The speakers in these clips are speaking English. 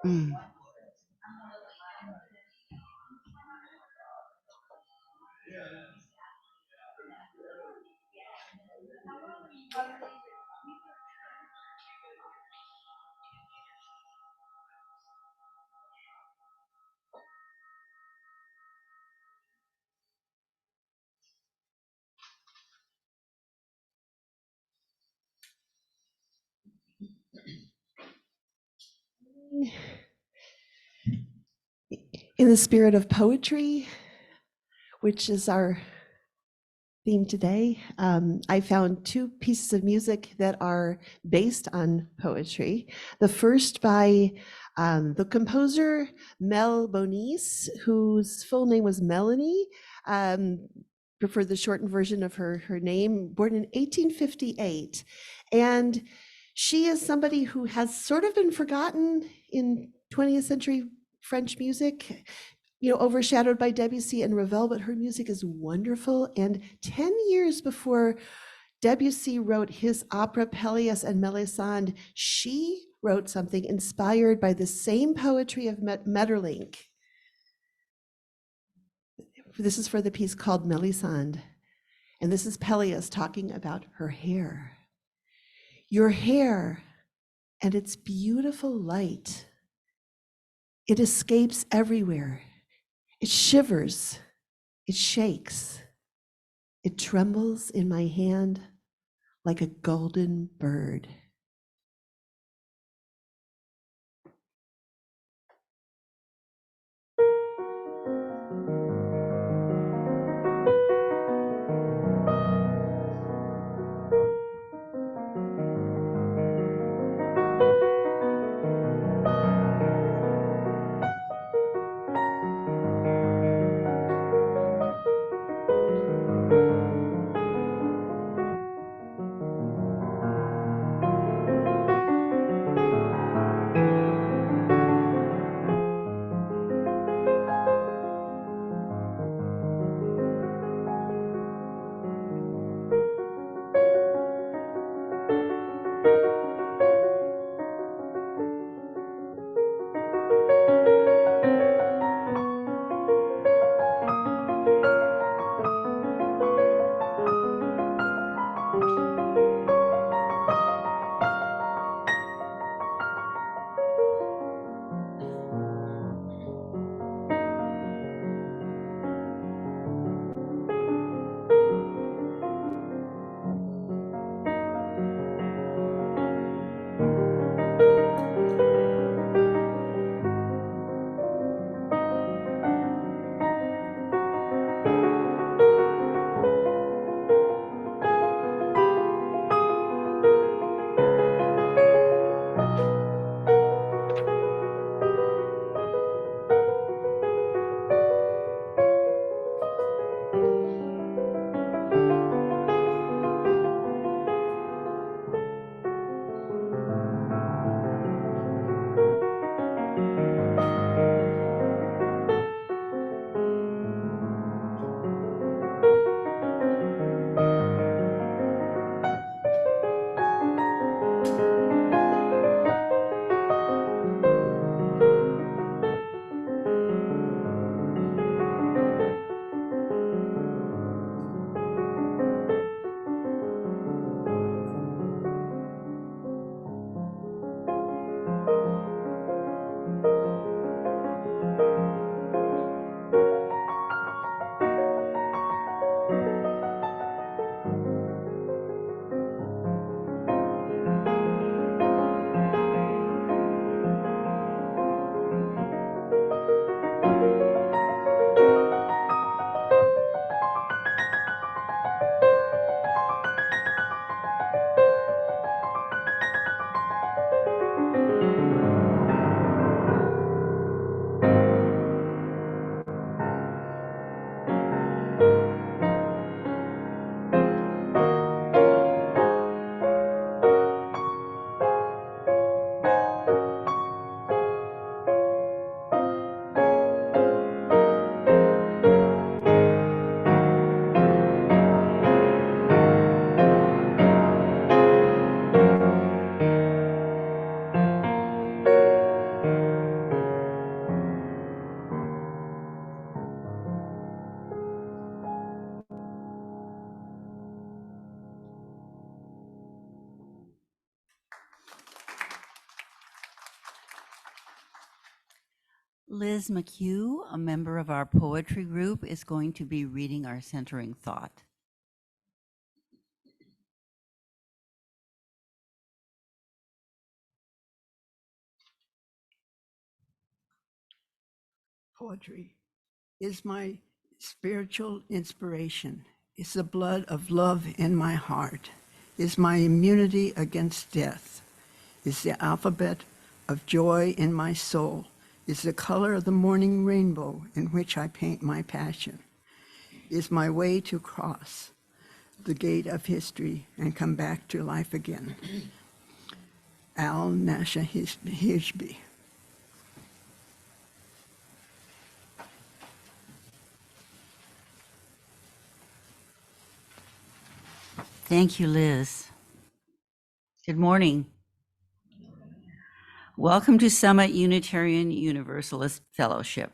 Mm. In the spirit of poetry, which is our theme today, I found two pieces of music that are based on poetry. The first by the composer Mel Bonis, whose full name was Melanie. Preferred the shortened version of her name, born in 1858. And she is somebody who has sort of been forgotten in 20th century French music, overshadowed by Debussy and Ravel, but her music is wonderful. And 10 years before Debussy wrote his opera Pelléas and Melisande, she wrote something inspired by the same poetry of Maeterlinck. This is for the piece called Melisande. And this is Pelléas talking about her hair. Your hair and its beautiful light. It escapes everywhere. It shivers. It shakes. It trembles in my hand like a golden bird. Liz McHugh, a member of our poetry group, is going to be reading our centering thought. Poetry is my spiritual inspiration. It's the blood of love in my heart. It's my immunity against death. It's the alphabet of joy in my soul. It's the color of the morning rainbow in which I paint my passion. It's my way to cross the gate of history and come back to life again. Al Nasha Hishby. Thank you, Liz. Good morning. Welcome to Summit Unitarian Universalist Fellowship.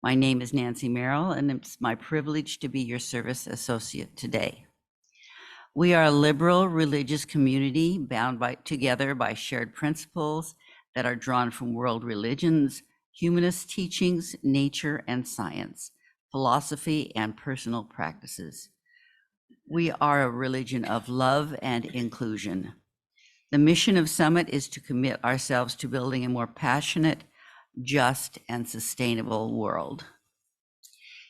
My name is Nancy Merrill, and it's my privilege to be your service associate today. We are a liberal religious community bound together by shared principles that are drawn from world religions, humanist teachings, nature and science, philosophy, and personal practices. We are a religion of love and inclusion. The mission of Summit is to commit ourselves to building a more passionate, just, and sustainable world.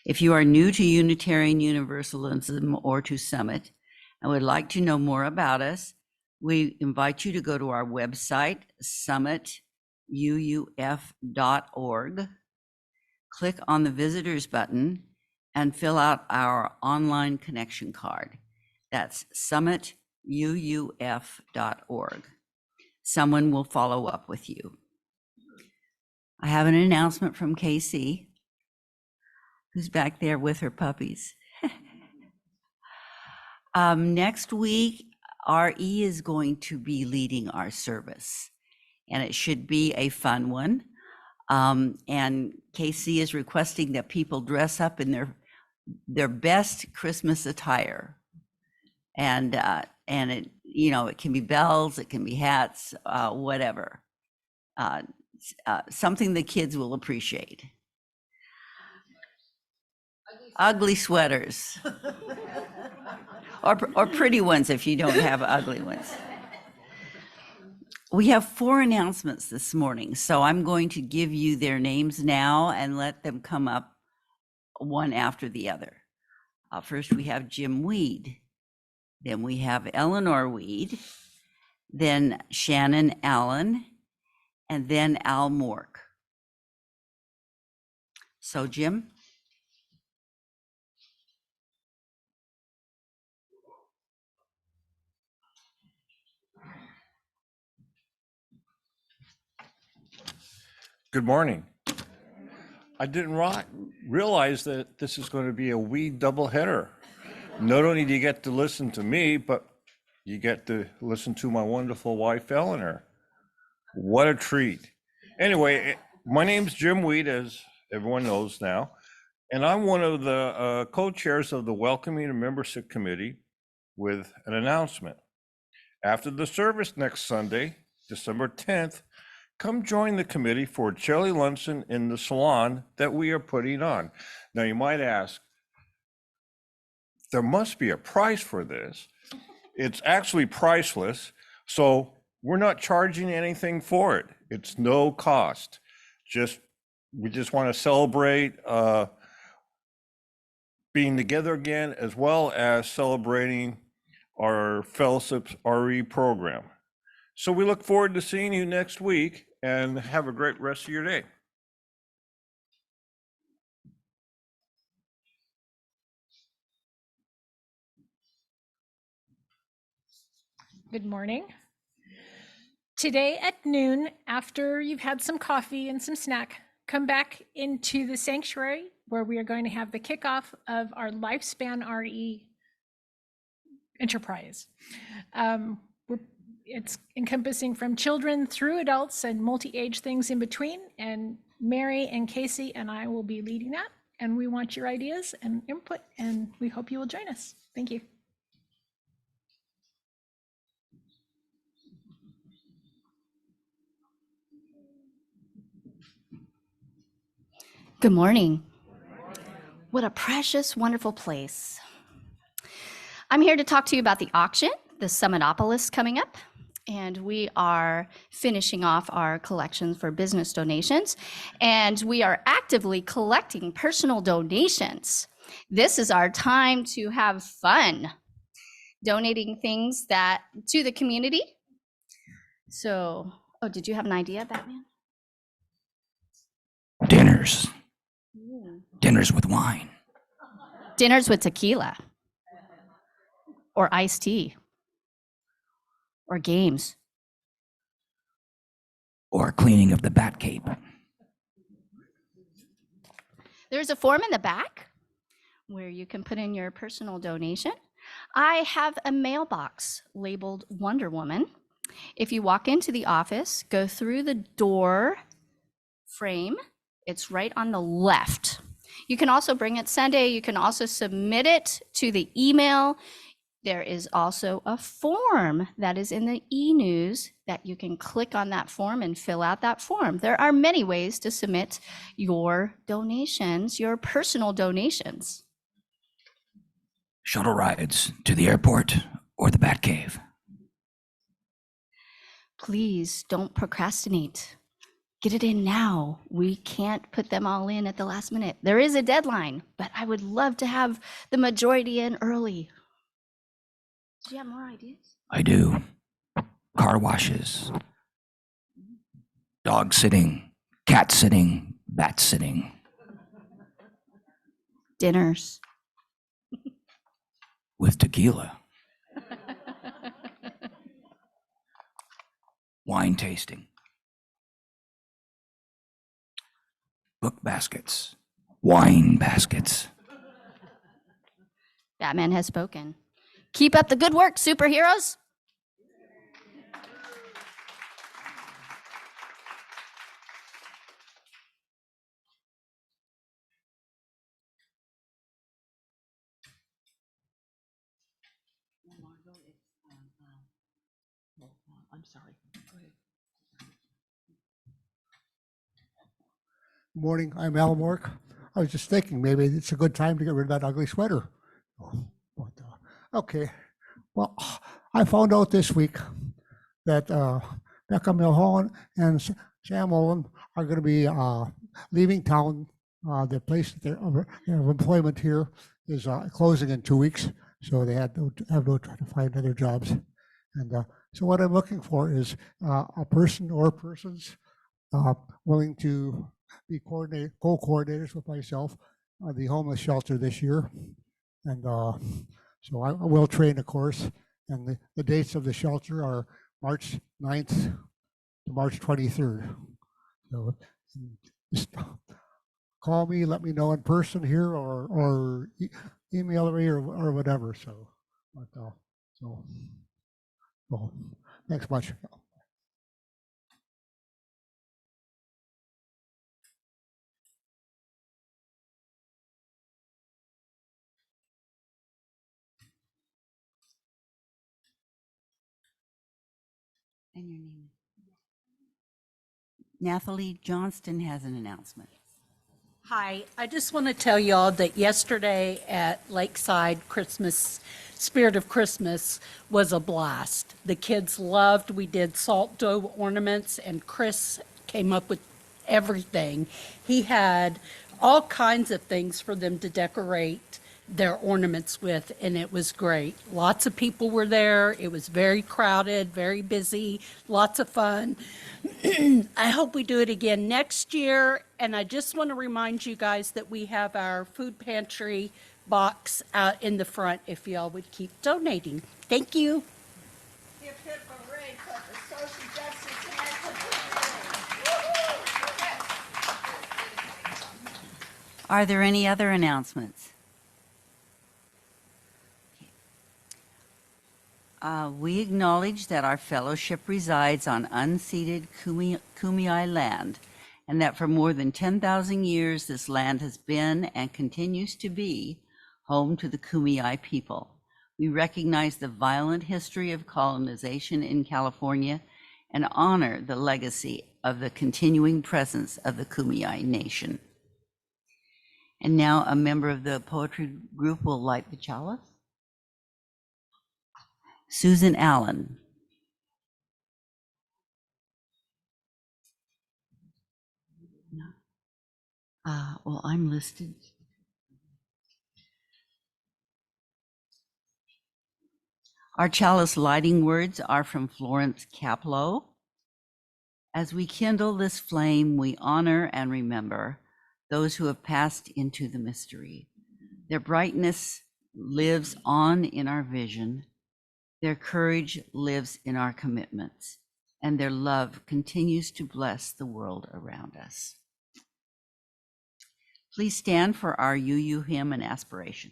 If you are new to Unitarian Universalism or to Summit and would like to know more about us, we invite you to go to our website, summituuf.org, click on the visitors button, and fill out our online connection card. That's summituuf.org. Someone will follow up with you. I have an announcement from Casey, who's back there with her puppies. Next week, RE is going to be leading our service, and it should be a fun one. And Casey is requesting that people dress up in their best Christmas attire. And it, it can be bells, it can be hats, whatever. Something the kids will appreciate. Ugly sweaters. or pretty ones if you don't have ugly ones. We have 4 announcements this morning, so I'm going to give you their names now and let them come up one after the other. First, we have Jim Weed. Then we have Eleanor Weed. Then Shannon Allen. And then Al Mork. So, Jim? Good morning. I didn't realize that this is going to be a Weed doubleheader. Not only do you get to listen to me, but you get to listen to my wonderful wife, Eleanor. What a treat. Anyway, my name's Jim Weed, as everyone knows now, and I'm one of the co-chairs of the Welcoming and Membership Committee with an announcement. After the service next Sunday, December 10th, come join the committee for a chili luncheon in the salon that we are putting on. Now, you might ask, there must be a price for this. It's actually priceless, so we're not charging anything for it. It's no cost. We just want to celebrate being together again, as well as celebrating our Fellowship's RE program. So we look forward to seeing you next week, and have a great rest of your day. Good morning. Today at noon, after you've had some coffee and some snack, come back into the sanctuary where we are going to have the kickoff of our Lifespan RE enterprise. It's encompassing from children through adults and multi-age things in between. And Mary and Casey and I will be leading that. And we want your ideas and input, and we hope you will join us. Thank you. Good morning. What a precious, wonderful place. I'm here to talk to you about the auction, the Summitopolis coming up, and we are finishing off our collections for business donations, and we are actively collecting personal donations. This is our time to have fun, donating things that to the community. So, oh, did you have an idea, Batman? Dinners. Dinners with wine. Dinners with tequila, or iced tea, or games. Or cleaning of the bat cape. There's a form in the back where you can put in your personal donation. I have a mailbox labeled Wonder Woman. If you walk into the office, go through the door frame, it's right on the left. You can also bring it Sunday. You can also submit it to the email. There is also a form that is in the e-news that you can click on that form and fill out that form. There are many ways to submit your donations, your personal donations. Shuttle rides to the airport or the bat cave. Please don't procrastinate. Get it in now. We can't put them all in at the last minute. There is a deadline, but I would love to have the majority in early. Do you have more ideas? I do. Car washes. Dog sitting. Cat sitting. Bat sitting. Dinners. With tequila. Wine tasting. Book baskets. Wine baskets. Batman has spoken. Keep up the good work, superheroes. I'm sorry. Go ahead. Morning, I'm Al Mork. I was just thinking maybe it's a good time to get rid of that ugly sweater. Okay, well, I found out this week that Becca Milholland and Sam Olin are going to be leaving town. The place that their employment here is closing in 2 weeks, so they have to try to find other jobs. And so what I'm looking for is a person or persons willing to be co-coordinators with myself on the homeless shelter this year. And so I will train a course, and the dates of the shelter are March 9th to March 23rd. So just call me, let me know in person here, or email me or whatever. So, well, thanks much. And your name? Nathalie Johnston has an announcement. Hi, I just want to tell y'all that yesterday at Lakeside Spirit of Christmas was a blast. The kids loved, we did salt dough ornaments, and Chris came up with everything. He had all kinds of things for them to decorate their ornaments with, and it was great. Lots of people were there. It was very crowded, very busy, lots of fun. I hope we do it again next year. And I just want to remind you guys that we have our food pantry box out in the front if y'all would keep donating. Thank you. Hip, hip, hooray for the social justice Are there any other announcements? We acknowledge that our fellowship resides on unceded Kumeyaay land, and that for more than 10,000 years this land has been and continues to be home to the Kumeyaay people. We recognize the violent history of colonization in California and honor the legacy of the continuing presence of the Kumeyaay Nation. And now a member of the poetry group will light the chalice. Susan Allen. Well, I'm listed. Our chalice lighting words are from Florence Caplow. As we kindle this flame, we honor and remember those who have passed into the mystery. Their brightness lives on in our vision. Their courage lives in our commitments, and their love continues to bless the world around us. Please stand for our UU hymn and aspiration.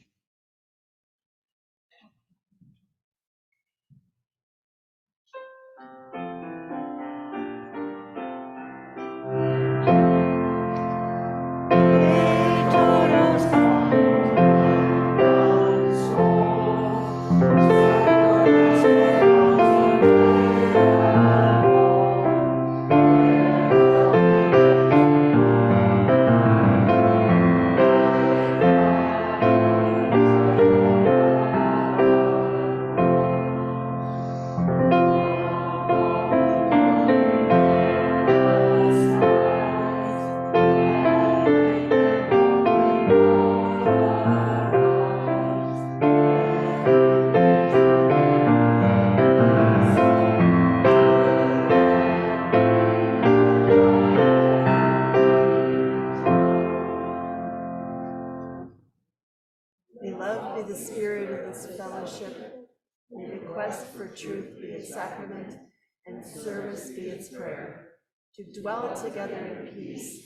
May love be the spirit of this fellowship. May the quest for truth be its sacrament, and service be its prayer. To dwell together in peace,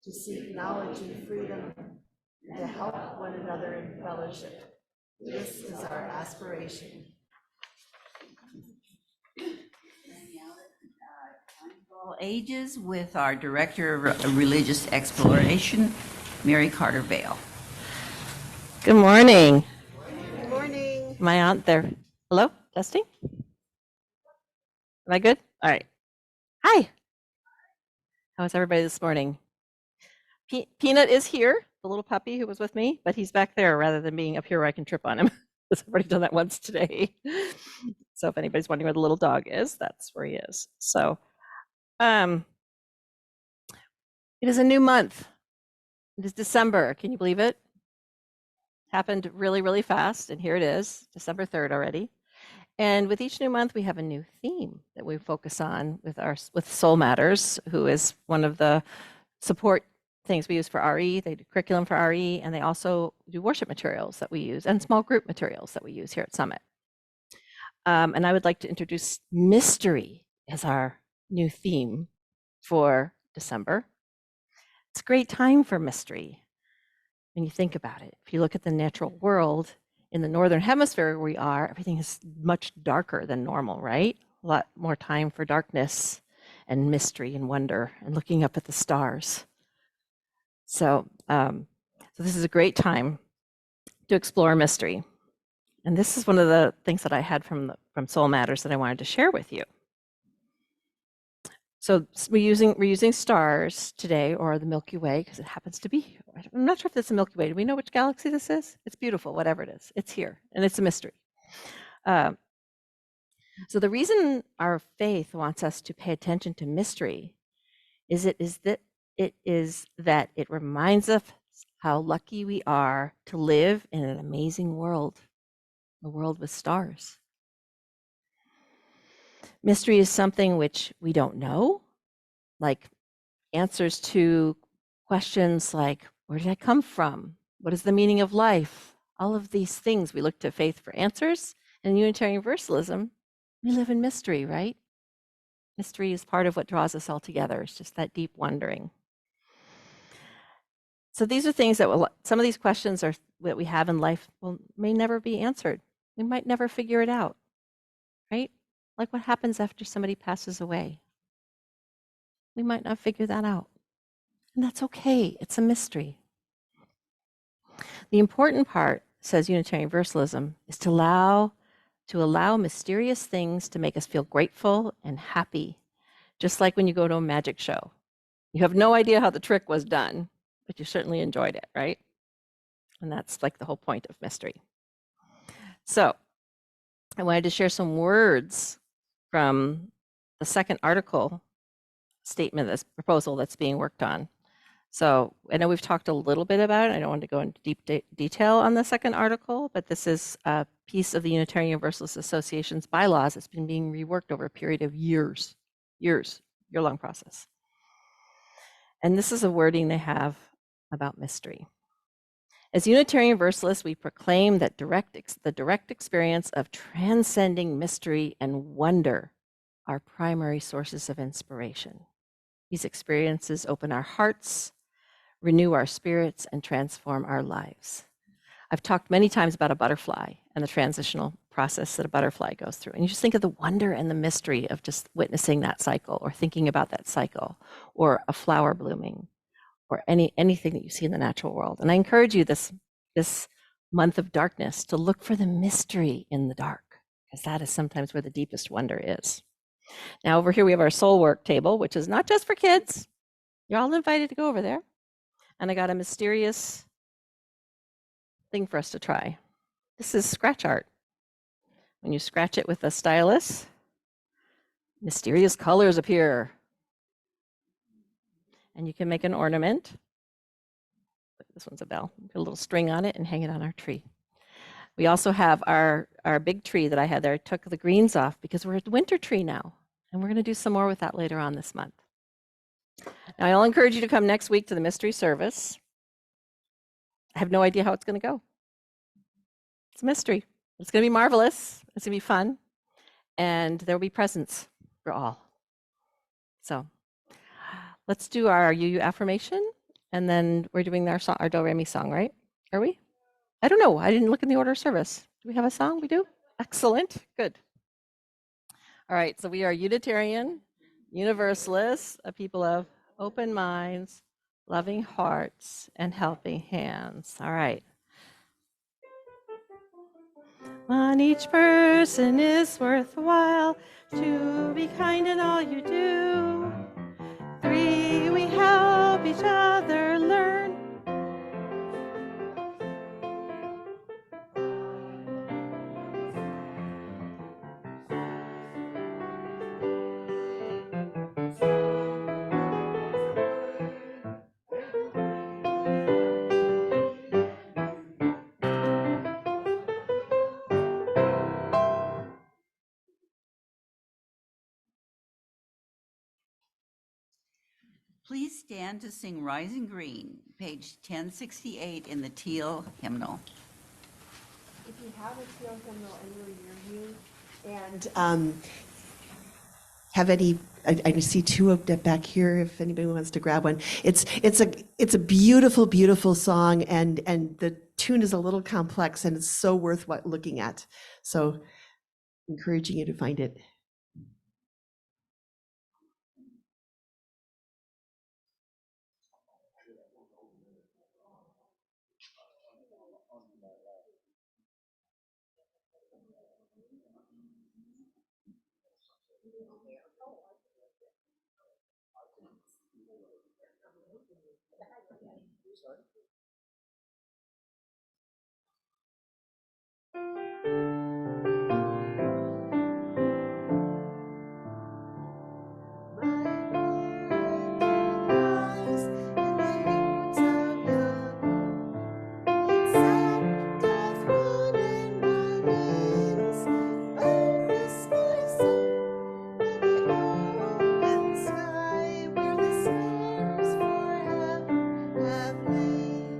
to seek knowledge and freedom, and to help one another in fellowship. This is our aspiration. All ages with our Director of Religious Exploration, Mary Carter Vale. Good morning. Good morning. Am I on there? Hello? Testing? Am I good? All right. Hi. How is everybody this morning? Peanut is here, the little puppy who was with me, but he's back there rather than being up here where I can trip on him. I've already done that once today. So if anybody's wondering where the little dog is, that's where he is. So it is a new month. It is December. Can you believe it? Happened really, really fast, and here it is, December 3rd already. And with each new month, we have a new theme that we focus on with Soul Matters, who is one of the support things we use for RE. They do curriculum for RE, and they also do worship materials that we use and small group materials that we use here at Summit. And I would like to introduce mystery as our new theme for December. It's a great time for mystery. When you think about it, if you look at the natural world in the northern hemisphere where we are, everything is much darker than normal, right? A lot more time for darkness and mystery and wonder and looking up at the stars. So this is a great time to explore mystery. And this is one of the things that I had from Soul Matters that I wanted to share with you. So we're using stars today, or the Milky Way, because it happens to be. I'm not sure if it's a Milky Way. Do we know which galaxy this is? It's beautiful, whatever it is. It's here, and it's a mystery. So the reason our faith wants us to pay attention to mystery is that it reminds us how lucky we are to live in an amazing world, a world with stars. Mystery is something which we don't know, like answers to questions like, where did I come from? What is the meaning of life? All of these things we look to faith for answers. And in Unitarian Universalism, we live in mystery, right? Mystery is part of what draws us all together. It's just that deep wondering. So these are things that some of these questions are that we have in life may never be answered. We might never figure it out, right? Like what happens after somebody passes away? We might not figure that out. And that's okay. It's a mystery. The important part, says Unitarian Universalism, is to allow mysterious things to make us feel grateful and happy, just like when you go to a magic show. You have no idea how the trick was done, but you certainly enjoyed it, right? And that's like the whole point of mystery. So I wanted to share some words from the second article statement, this proposal that's being worked on. So I know we've talked a little bit about it. I don't want to go into deep detail on the second article, but this is a piece of the Unitarian Universalist Association's bylaws that's been being reworked over a period of years, year-long process. And this is a wording they have about mystery. As Unitarian Universalists, we proclaim that the direct experience of transcending mystery and wonder are primary sources of inspiration. These experiences open our hearts, renew our spirits, and transform our lives. I've talked many times about a butterfly and the transitional process that a butterfly goes through. And you just think of the wonder and the mystery of just witnessing that cycle or thinking about that cycle or a flower blooming or anything that you see in the natural world. And I encourage you this month of darkness to look for the mystery in the dark, because that is sometimes where the deepest wonder is. Now over here we have our soul work table, which is not just for kids. You're all invited to go over there. And I got a mysterious thing for us to try. This is scratch art. When you scratch it with a stylus, mysterious colors appear. And you can make an ornament. This one's a bell. Put a little string on it and hang it on our tree. We also have our big tree that I had there. I took the greens off because we're at the winter tree now. And we're going to do some more with that later on this month. Now, I'll encourage you to come next week to the mystery service. I have no idea how it's going to go. It's a mystery. It's going to be marvelous. It's going to be fun. And there will be presents for all. So let's do our UU affirmation. And then we're doing our song, our Do Re Mi song, right? Are we? I don't know. I didn't look in the order of service. Do we have a song? We do? Excellent. Good. All right. So we are Unitarian, Universalists, a people of open minds, loving hearts, and helping hands. All right. On each person is worthwhile to be kind in all you do. 3, we help each other learn. Please stand to sing Rising Green, page 1068 in the teal hymnal. If you have a teal hymnal anywhere near you, and have any, I see two of them back here. If anybody wants to grab one, it's a beautiful, beautiful song, and the tune is a little complex, and it's so worth looking at. So, encouraging you to find it. Sky where the stars forever have lain.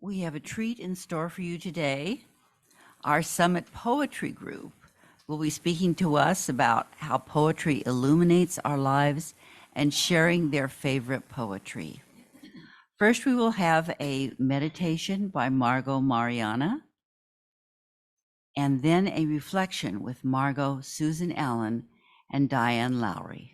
We have a treat in store for you today. Our Summit Poetry Group will be speaking to us about how poetry illuminates our lives and sharing their favorite poetry. First, we will have a meditation by Margo Mariana, and then a reflection with Margo, Susan Allen, and Diane Lowrie.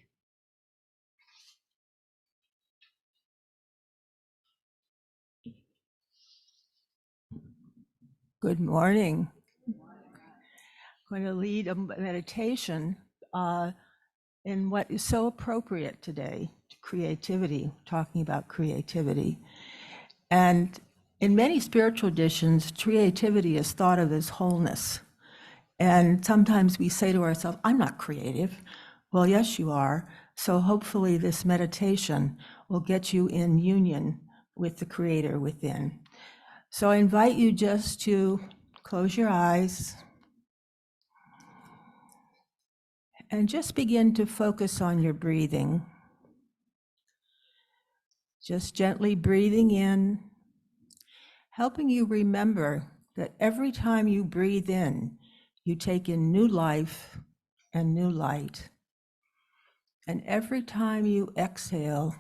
Good morning. I'm going to lead a meditation in what is so appropriate today, creativity, talking about creativity. And in many spiritual traditions, creativity is thought of as wholeness. And sometimes we say to ourselves, I'm not creative. Well, yes, you are. So hopefully this meditation will get you in union with the Creator within. So I invite you just to close your eyes and just begin to focus on your breathing. Just gently breathing in, helping you remember that every time you breathe in, you take in new life and new light. And every time you exhale,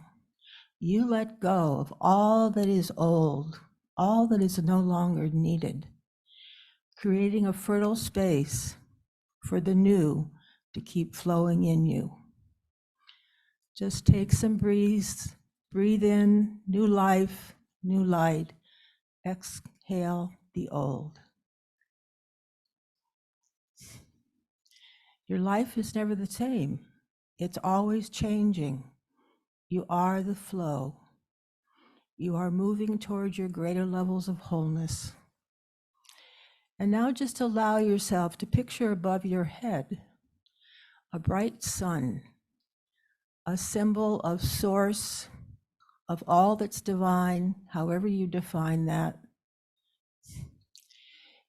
you let go of all that is old, all that is no longer needed, creating a fertile space for the new to keep flowing in you. Just take some breaths, breathe in new life, new light, exhale the old. Your life is never the same. It's always changing. You are the flow. You are moving towards your greater levels of wholeness. And now just allow yourself to picture above your head a bright sun, a symbol of source, of all that's divine, however you define that.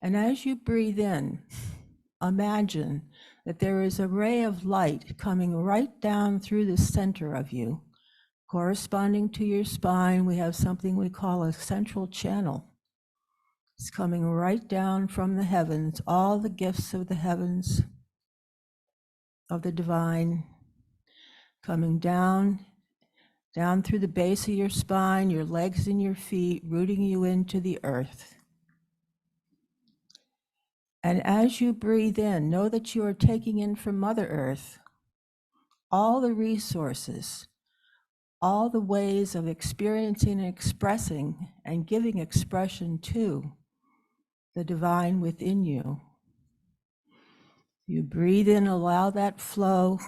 And as you breathe in, imagine that there is a ray of light coming right down through the center of you. Corresponding to your spine, we have something we call a central channel. It's coming right down from the heavens, all the gifts of the heavens, of the divine, coming down through the base of your spine, your legs and your feet, rooting you into the earth. And as you breathe in, know that you are taking in from Mother Earth all the resources, all the ways of experiencing and expressing and giving expression to the divine within you. You breathe in, allow that flow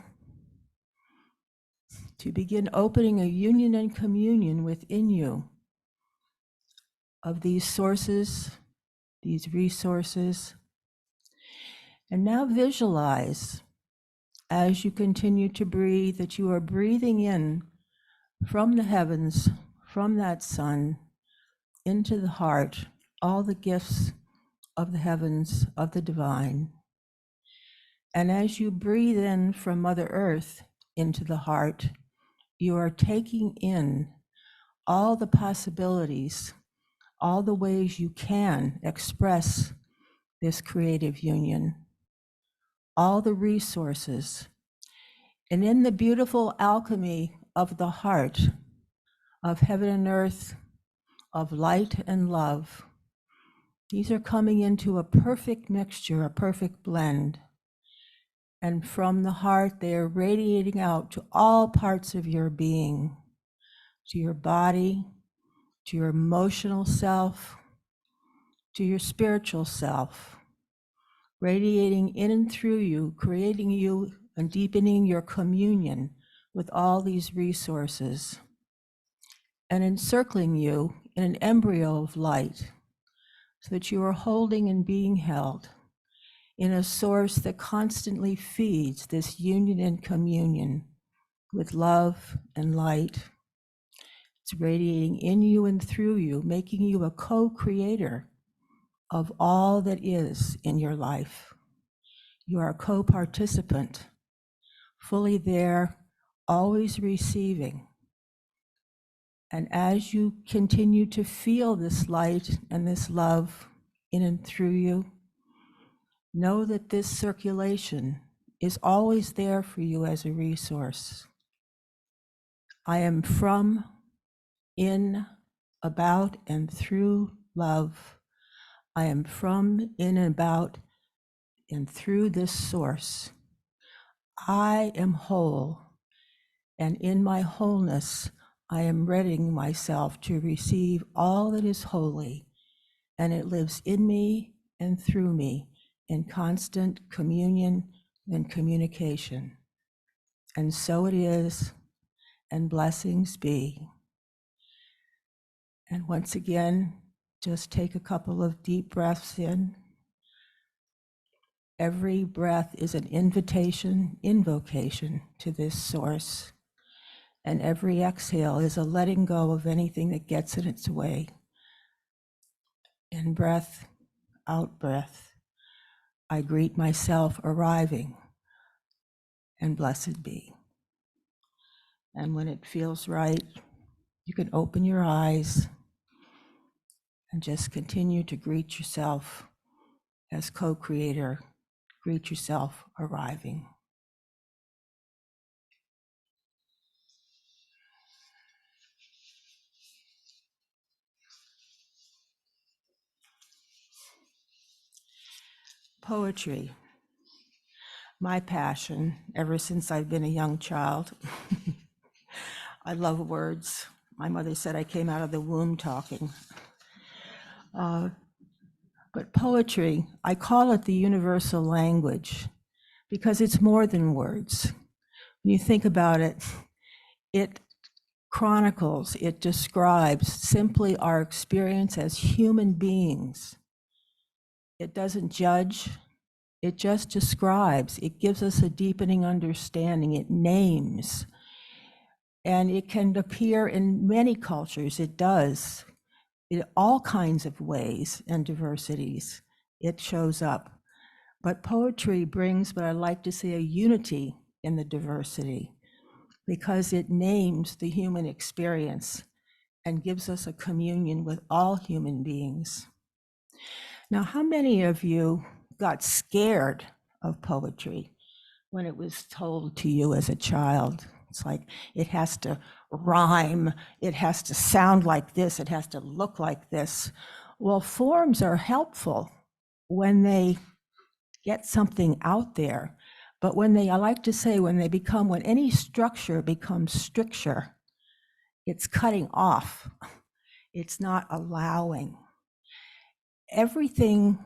to begin opening a union and communion within you of these sources, these resources. And now visualize, as you continue to breathe, that you are breathing in from the heavens, from that sun, into the heart, all the gifts of the heavens, of the divine. And as you breathe in from Mother Earth into the heart, you are taking in all the possibilities, all the ways you can express this creative union, all the resources. And in the beautiful alchemy of the heart, of heaven and earth, of light and love, these are coming into a perfect mixture, a perfect blend. And from the heart, they are radiating out to all parts of your being, to your body, to your emotional self, to your spiritual self, radiating in and through you, creating you and deepening your communion with all these resources, and encircling you in an embryo of light, so that you are holding and being held in a source that constantly feeds this union and communion with love and light. It's radiating in you and through you, making you a co-creator of all that is in your life. You are a co-participant, fully there, always receiving, And as you continue to feel this light and this love in and through you, know that this circulation is always there for you as a resource. I am from, in, about, and through love. I am from, in, and about, and through this source. I am whole, and in my wholeness, I am readying myself to receive all that is holy, and it lives in me and through me in constant communion and communication. And so it is, and blessings be. And once again, just take a couple of deep breaths in. Every breath is an invocation to this source. And every exhale is a letting go of anything that gets in its way. In breath, out breath, I greet myself arriving, and blessed be. And when it feels right, you can open your eyes and just continue to greet yourself as co-creator. Greet yourself arriving. Poetry, my passion ever since I've been a young child. I love words. My mother said I came out of the womb talking. But poetry, I call it the universal language because it's more than words. When you think about it, it chronicles, it describes simply our experience as human beings. It doesn't judge, it just describes. It gives us a deepening understanding. It names. And it can appear in many cultures. It does. In all kinds of ways and diversities, it shows up. But poetry brings what I like to say a unity in the diversity, because it names the human experience and gives us a communion with all human beings. Now, how many of you got scared of poetry when it was told to you as a child? It's like, it has to rhyme, it has to sound like this, it has to look like this. Well, forms are helpful when they get something out there. But when they, I like to say, when any structure becomes stricture, it's cutting off. It's not allowing. Everything,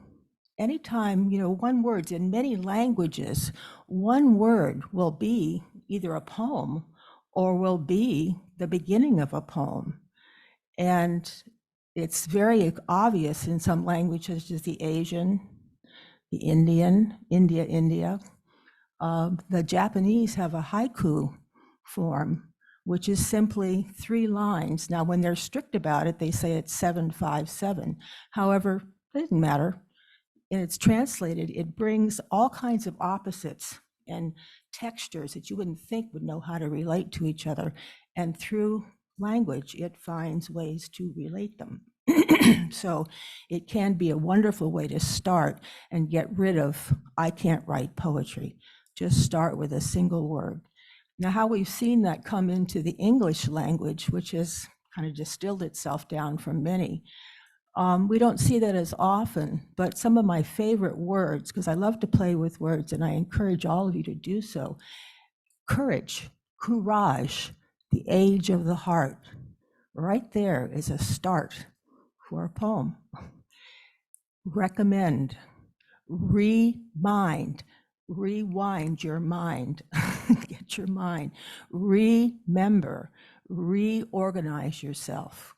anytime, one word's in many languages, one word will be either a poem or will be the beginning of a poem. And it's very obvious in some languages, such as the Asian, the Indian, India. The Japanese have a haiku form, which is simply 3 lines. Now, when they're strict about it, they say it's 757. However, it doesn't matter. And it's translated, it brings all kinds of opposites and textures that you wouldn't think would know how to relate to each other. And through language, it finds ways to relate them. So it can be a wonderful way to start and get rid of, I can't write poetry. Just start with a single word. Now, how we've seen that come into the English language, which has kind of distilled itself down from many, we don't see that as often, but some of my favorite words, because I love to play with words and I encourage all of you to do so. Courage, courage, the age of the heart. Right there is a start for a poem. Recommend, rewind your mind, get your mind. Remember, reorganize yourself.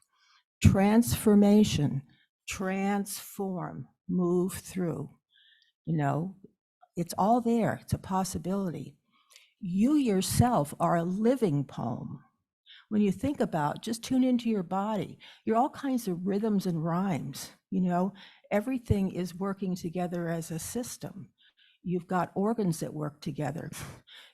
Transformation, transform, move through. It's all there. It's a possibility. You yourself are a living poem. When you think about, just tune into your body. You're all kinds of rhythms and rhymes. Everything is working together as a system. You've got organs that work together.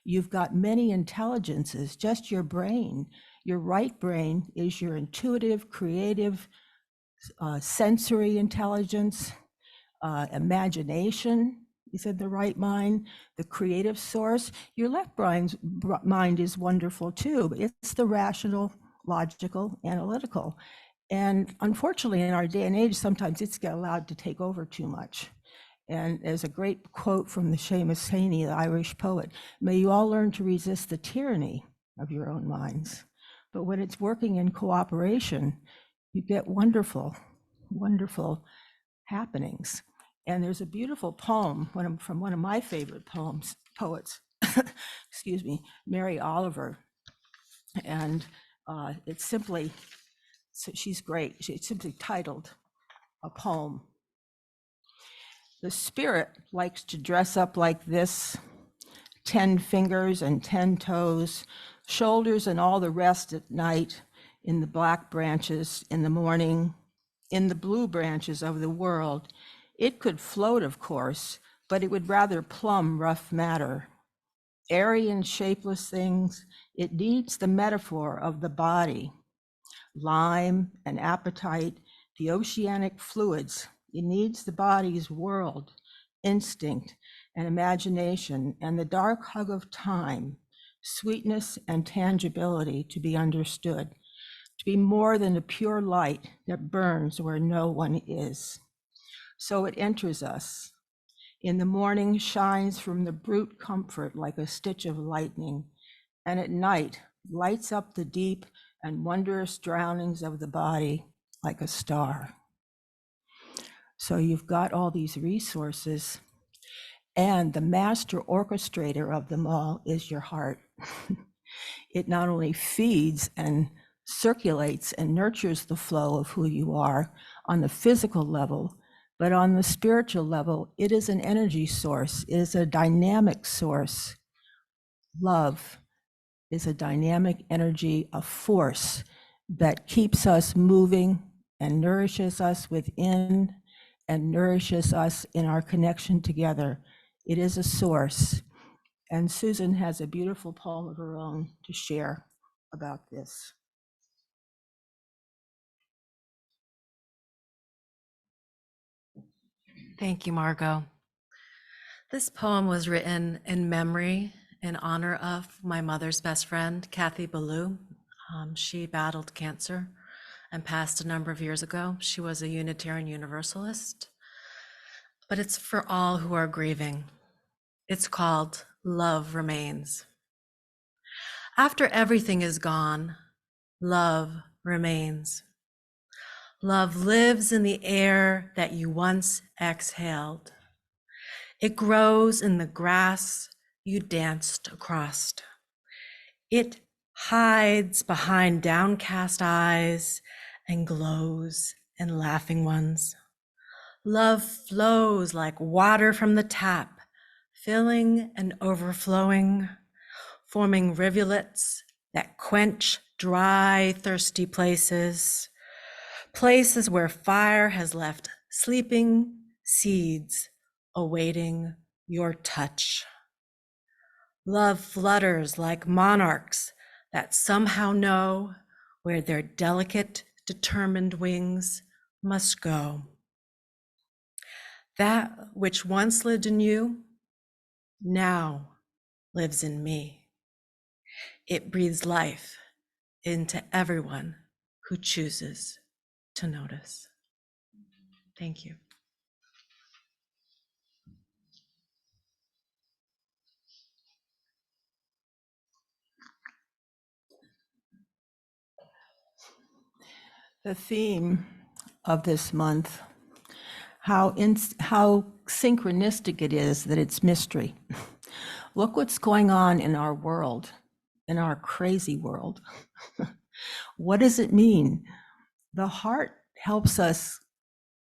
You've got many intelligences, just your brain. Your right brain is your intuitive, creative, sensory intelligence, imagination is in the right mind, the creative source. Your left mind is wonderful too, but it's the rational, logical, analytical. And unfortunately, in our day and age, sometimes it's get allowed to take over too much. And there's a great quote from the Seamus Heaney, the Irish poet, "May you all learn to resist the tyranny of your own minds." But when it's working in cooperation, you get wonderful, wonderful happenings. And there's a beautiful poem from one of my favorite poets, excuse me, Mary Oliver. And it's simply, so she's great. It's simply titled a poem. The spirit likes to dress up like this, 10 fingers and 10 toes, shoulders and all the rest at night, in the black branches in the morning, in the blue branches of the world. It could float, of course, but it would rather plumb rough matter. Airy and shapeless things, it needs the metaphor of the body, lime and appetite, the oceanic fluids. It needs the body's world, instinct and imagination, and the dark hug of time, sweetness and tangibility to be understood, to be more than a pure light that burns where no one is. So it enters us. In the morning shines from the brute comfort like a stitch of lightning, and at night lights up the deep and wondrous drownings of the body like a star. So you've got all these resources, and the master orchestrator of them all is your heart. It not only feeds and circulates and nurtures the flow of who you are on the physical level, but on the spiritual level, it is an energy source, it is a dynamic source. Love is a dynamic energy, a force that keeps us moving and nourishes us within and nourishes us in our connection together. It is a source. And Susan has a beautiful poem of her own to share about this. Thank you, Margo. This poem was written in memory, in honor of my mother's best friend, Kathy Ballou. She battled cancer and passed a number of years ago. She was a Unitarian Universalist, but it's for all who are grieving. It's called Love Remains. After everything is gone, love remains. Love lives in the air that you once exhaled. It grows in the grass you danced across. It hides behind downcast eyes and glows in laughing ones. Love flows like water from the tap, filling and overflowing, forming rivulets that quench dry, thirsty places. Places where fire has left sleeping seeds awaiting your touch. Love flutters like monarchs that somehow know where their delicate, determined wings must go. That which once lived in you now lives in me. It breathes life into everyone who chooses to notice. Thank you. The theme of this month, how synchronistic it is that it's mystery. Look what's going on in our world, in our crazy world. What does it mean? The heart helps us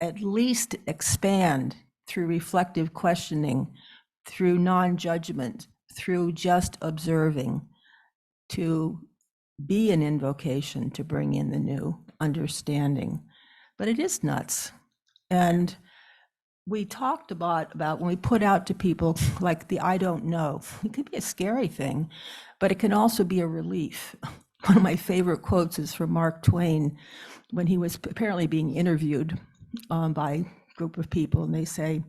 at least expand through reflective questioning, through non-judgment, through just observing, to be an invocation to bring in the new understanding. But it is nuts. And we talked about when we put out to people like the I don't know, it could be a scary thing, but it can also be a relief. One of my favorite quotes is from Mark Twain when he was apparently being interviewed by a group of people, and they say,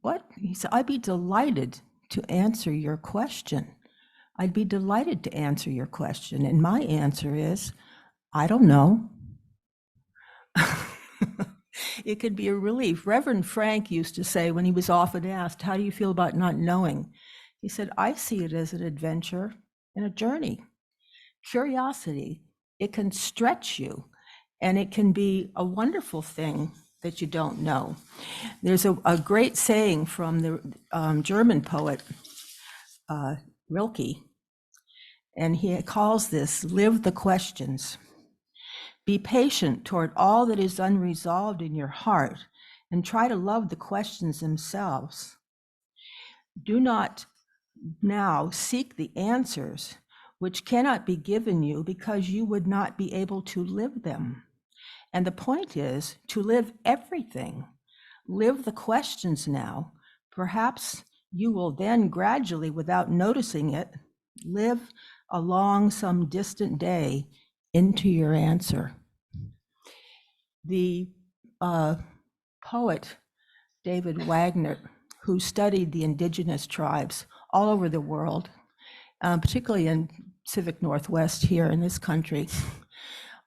"What?" He said, "I'd be delighted to answer your question. I'd be delighted to answer your question." And my answer is, I don't know. It could be a relief. Reverend Frank used to say when he was often asked, "How do you feel about not knowing?" He said, "I see it as an adventure and a journey. Curiosity, it can stretch you, and it can be a wonderful thing that you don't know." There's a great saying from the German poet Rilke, and he calls this, "Live the questions. Be patient toward all that is unresolved in your heart, and try to love the questions themselves. Do not now seek the answers which cannot be given you because you would not be able to live them. And the point is to live everything. Live the questions now. Perhaps you will then gradually, without noticing it, live along some distant day into your answer." The poet David Wagner, who studied the indigenous tribes all over the world, particularly in Pacific Northwest here in this country,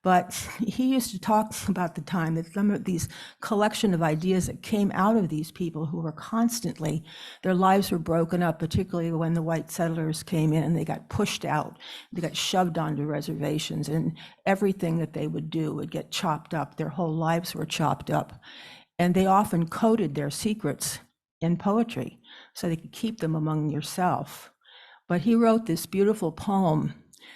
but he used to talk about the time that some of these collection of ideas that came out of these people who were constantly, their lives were broken up, particularly when the white settlers came in and they got pushed out, they got shoved onto reservations, and everything that they would do would get chopped up. Their whole lives were chopped up. And they often coded their secrets in poetry so they could keep them among yourself. But he wrote this beautiful poem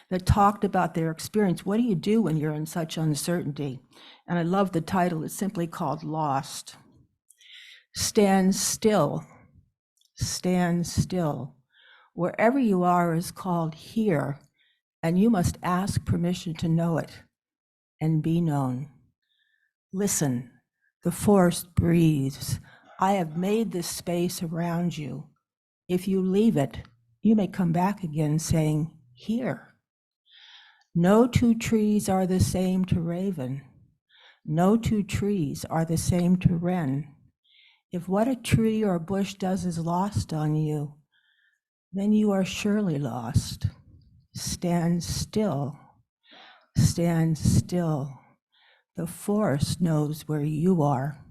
that talked about their experience. What do you do when you're in such uncertainty? And I love the title. It's simply called Lost. Stand still, stand still. Wherever you are is called here, and you must ask permission to know it and be known. Listen, the forest breathes. I have made this space around you. If you leave it, you may come back again saying, here. No two trees are the same to raven. No two trees are the same to wren. If what a tree or a bush does is lost on you, then you are surely lost. Stand still. Stand still. The forest knows where you are.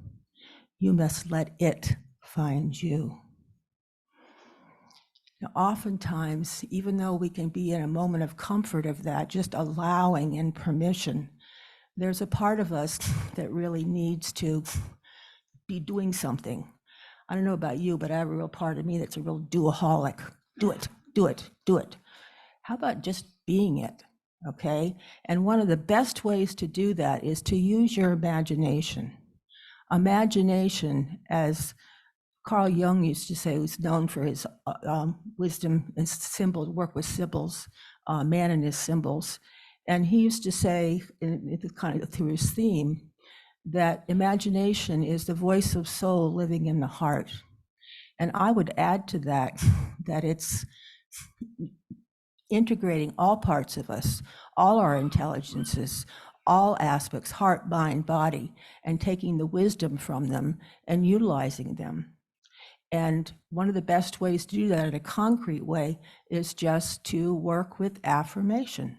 You must let it find you. Now, oftentimes, even though we can be in a moment of comfort of that, just allowing and permission, there's a part of us that really needs to be doing something. I don't know about you, but I have a real part of me that's a real do-aholic. Do it, do it, do it. How about just being it, okay? And one of the best ways to do that is to use your imagination. Imagination, as Carl Jung used to say, who's known for his wisdom and symbols, work with symbols, man and his symbols. And he used to say, kind of through his theme, that imagination is the voice of soul living in the heart. And I would add to that, that it's integrating all parts of us, all our intelligences, all aspects, heart, mind, body, and taking the wisdom from them and utilizing them. And one of the best ways to do that in a concrete way is just to work with affirmation.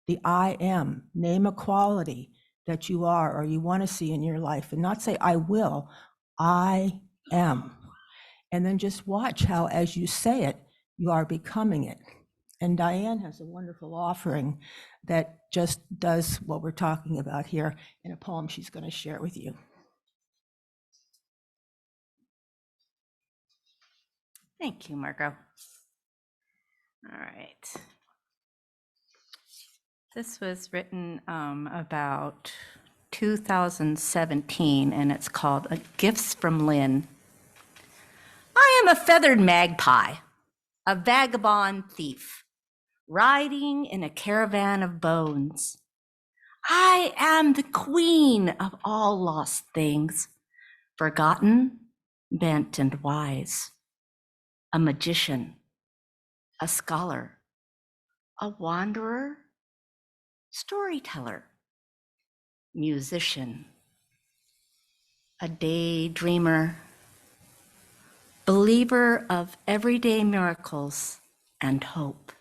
The I am, name a quality that you are or you want to see in your life, and not say I will, I am. And then just watch how as you say it, you are becoming it. And Diane has a wonderful offering that just does what we're talking about here in a poem she's going to share with you. Thank you, Margo. All right. This was written about 2017, and it's called Gifts from Lynn. I am a feathered magpie, a vagabond thief, riding in a caravan of bones. I am the queen of all lost things, forgotten, bent, and wise, a magician, a scholar, a wanderer, storyteller, musician, a daydreamer, believer of everyday miracles and hope.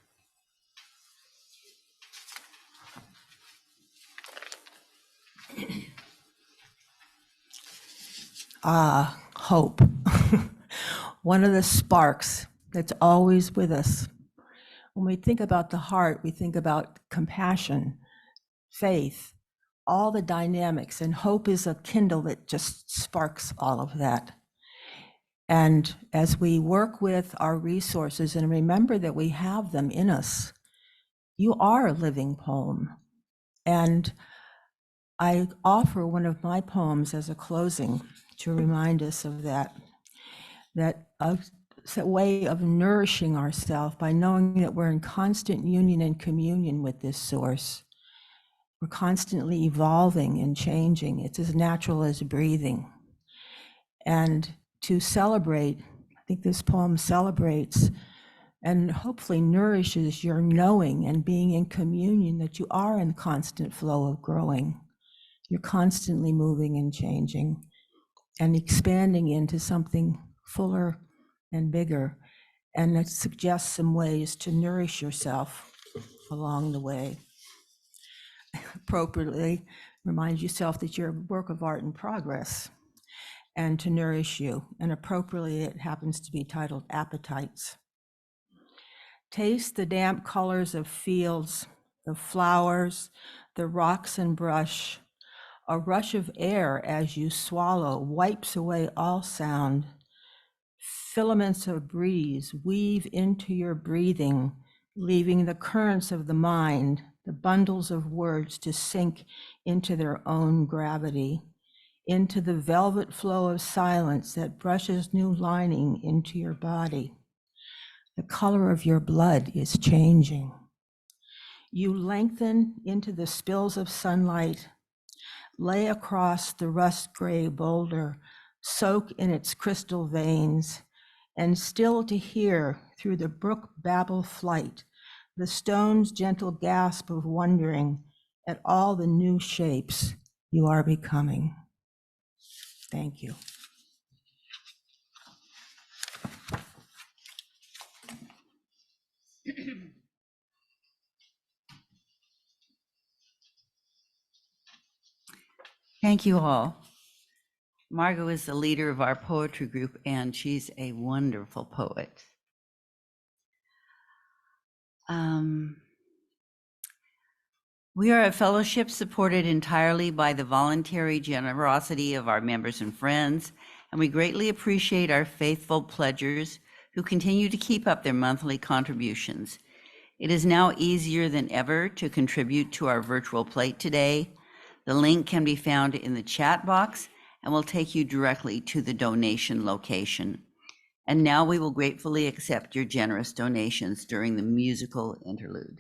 Hope. One of the sparks that's always with us. When we think about the heart, we think about compassion, faith, all the dynamics, and hope is a kindle that just sparks all of that. And as we work with our resources and remember that we have them in us, you are a living poem. And I offer one of my poems as a closing to remind us of that it's a way of nourishing ourselves by knowing that we're in constant union and communion with this source. We're constantly evolving and changing. It's as natural as breathing. And to celebrate, I think this poem celebrates and hopefully nourishes your knowing and being in communion that you are in constant flow of growing. You're constantly moving and changing and expanding into something fuller and bigger. And it suggests some ways to nourish yourself along the way. Appropriately, remind yourself that you're a work of art in progress and to nourish you. And appropriately, it happens to be titled Appetites. Taste the damp colors of fields, the flowers, the rocks and brush. A rush of air as you swallow wipes away all sound. Filaments of breeze weave into your breathing, leaving the currents of the mind, the bundles of words to sink into their own gravity, into the velvet flow of silence that brushes new lining into your body. The color of your blood is changing. You lengthen into the spills of sunlight, lay across the rust gray boulder, soak in its crystal veins, and still to hear through the brook babble flight, the stone's gentle gasp of wondering at all the new shapes you are becoming. Thank you. Thank you all. Margo is the leader of our poetry group, and she's a wonderful poet. We are a fellowship supported entirely by the voluntary generosity of our members and friends, and we greatly appreciate our faithful pledgers who continue to keep up their monthly contributions. It is now easier than ever to contribute to our virtual plate today. The link can be found in the chat box and will take you directly to the donation location. And now we will gratefully accept your generous donations during the musical interlude.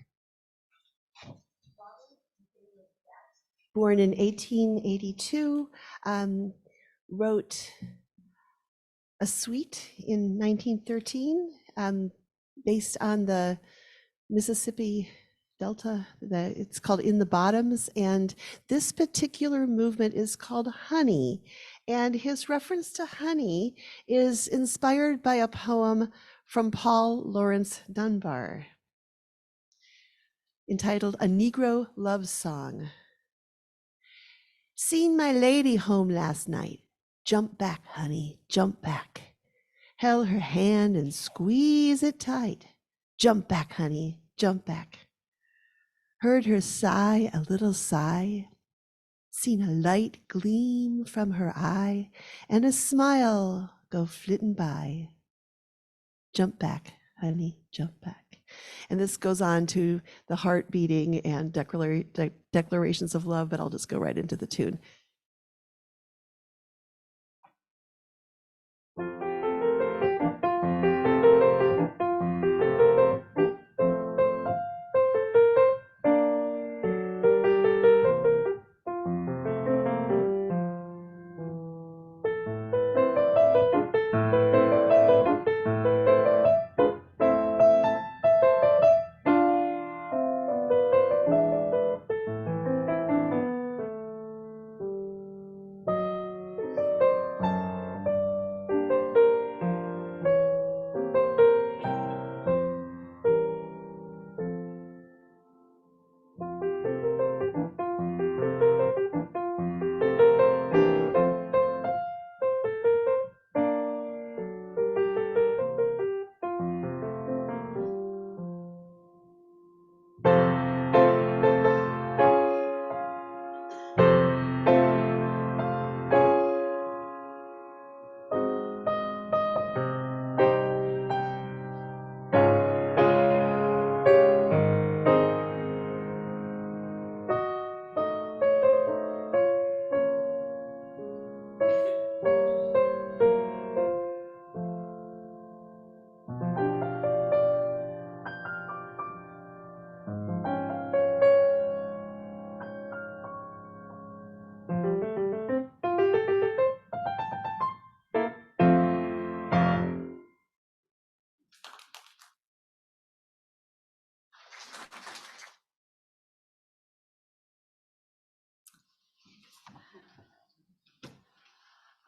Born in 1882, wrote a suite in 1913 based on the Mississippi Delta. It's called In the Bottoms, and this particular movement is called Honey. And his reference to honey is inspired by a poem from Paul Laurence Dunbar entitled A Negro Love Song. Seen my lady home last night. Jump back, honey, jump back. Held her hand and squeeze it tight. Jump back, honey, jump back. Heard her sigh, a little sigh. Seen a light gleam from her eye and a smile go flitting by. Jump back, honey, jump back. And this goes on to the heart beating and declarations of love, but I'll just go right into the tune.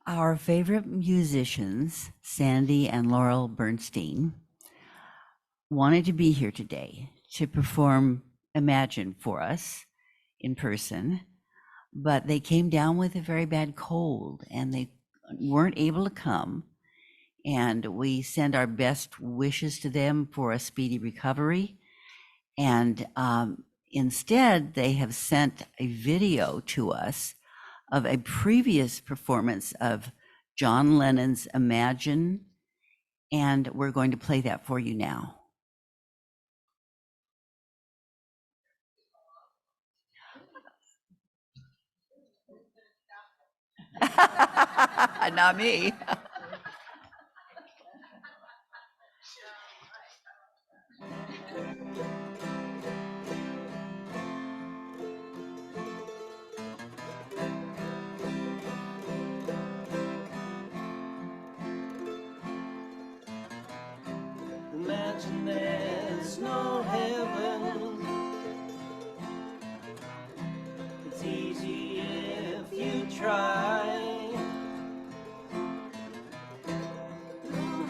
Our favorite musicians, Sandy and Laurel Bernstein, wanted to be here today to perform Imagine for us in person, but they came down with a very bad cold and they weren't able to come. And we send our best wishes to them for a speedy recovery. And instead, they have sent a video to us of a previous performance of John Lennon's Imagine, and we're going to play that for you now. Not me. Imagine there's no heaven. It's easy if you try.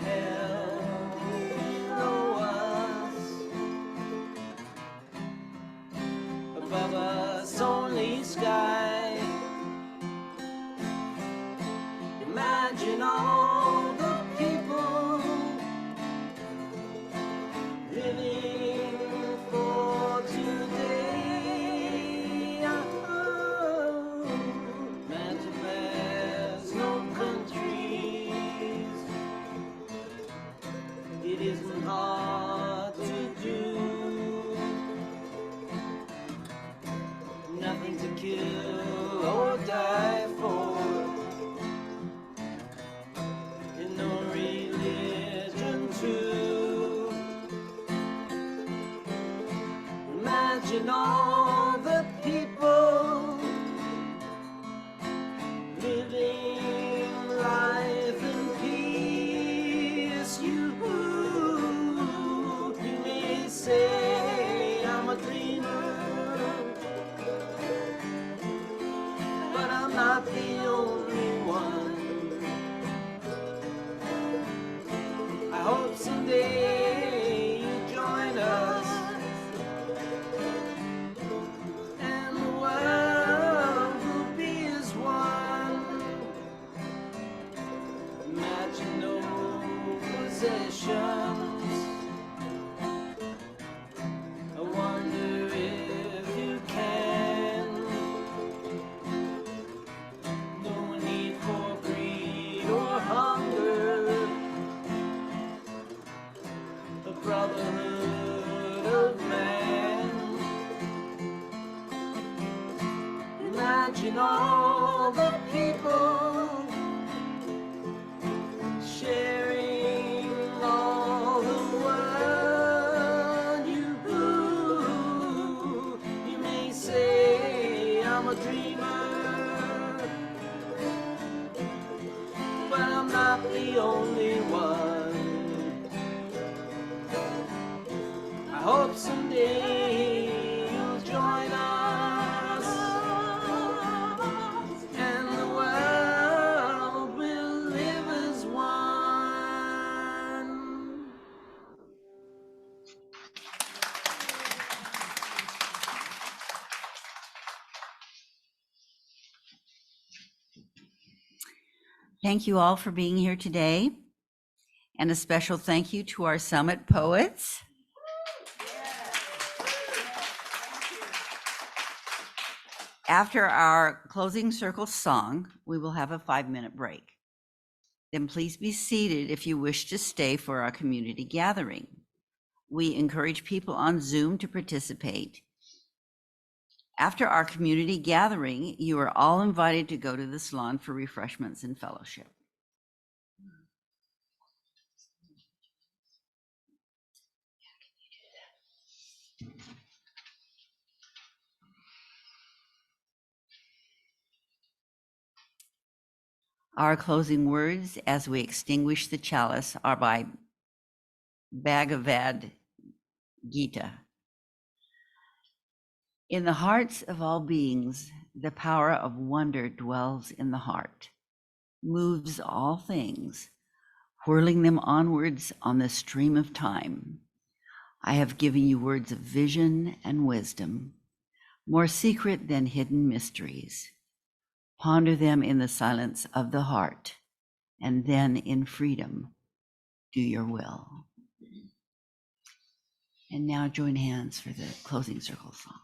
Hell, we know us. Above us, only sky. Imagine all the people living for today. Oh, imagine there's no countries. It isn't hard to do. Nothing to kill or die for. And no religion too. Imagine all the people living life in peace. You may say I'm a dreamer, but I'm not the only one. I hope someday you join us. And the world will be as one. Imagine no possessions. I wonder if you can. No need for greed or hunger. The brotherhood of man. Imagine all the people sharing all the world. You may say I'm a dreamer, but I'm not the only one. I hope someday you'll join us, and the world will live as one. Thank you all for being here today. And a special thank you to our Summit poets. After our closing circle song, we will have a 5-minute break. Then please be seated if you wish to stay for our community gathering. We encourage people on Zoom to participate. After our community gathering, you are all invited to go to the salon for refreshments and fellowship. Our closing words as we extinguish the chalice are by Bhagavad Gita. In the hearts of all beings, the power of wonder dwells in the heart. moves all things, whirling them onwards on the stream of time. I have given you words of vision and wisdom, more secret than hidden mysteries. Ponder them in the silence of the heart, and then in freedom, do your will. And now join hands for the closing circle song.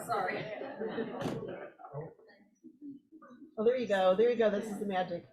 Sorry. Oh, there you go. There you go. This is the magic.